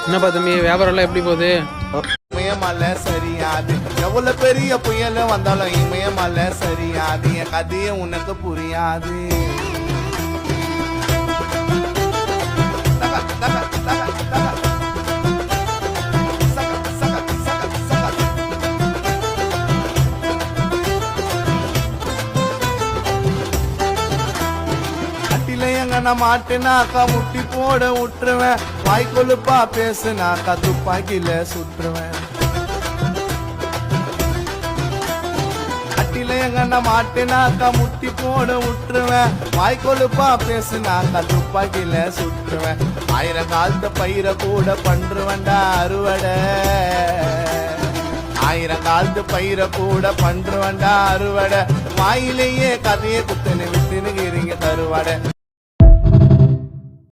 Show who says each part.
Speaker 1: என்னப்பா தம்பி வியாபாரம் எல்லாம் எப்படி போகுது?
Speaker 2: இமயமலை சரியாது, எவ்வளவு பெரிய புயல் வந்தாலும் இமயமலை சரியாது, என் கதையே உனக்கு புரியாது. நான் மாட்டினாக்கா முட்டி போட விட்டுருவேன், வாய்க்கொழுப்பா பேசுனாக்கா துப்பாக்கில சுற்றுவேன். அட்டில எங்க மாட்டினாக்கா முட்டி போட விட்டுருவேன், வாய்க்கொழுப்பா பேசுனாக்கா துப்பாக்கில சுற்றுவேன். 1000 காலத்து பயிர கூட பண்றுவேன்டா அறுவடை, 1000 காலத்து பயிர கூட பண்றுவேன்டா அறுவடை. வாயிலேயே கதையை குத்துன்னு விட்டுனுங்கிறீங்க தருவாடை.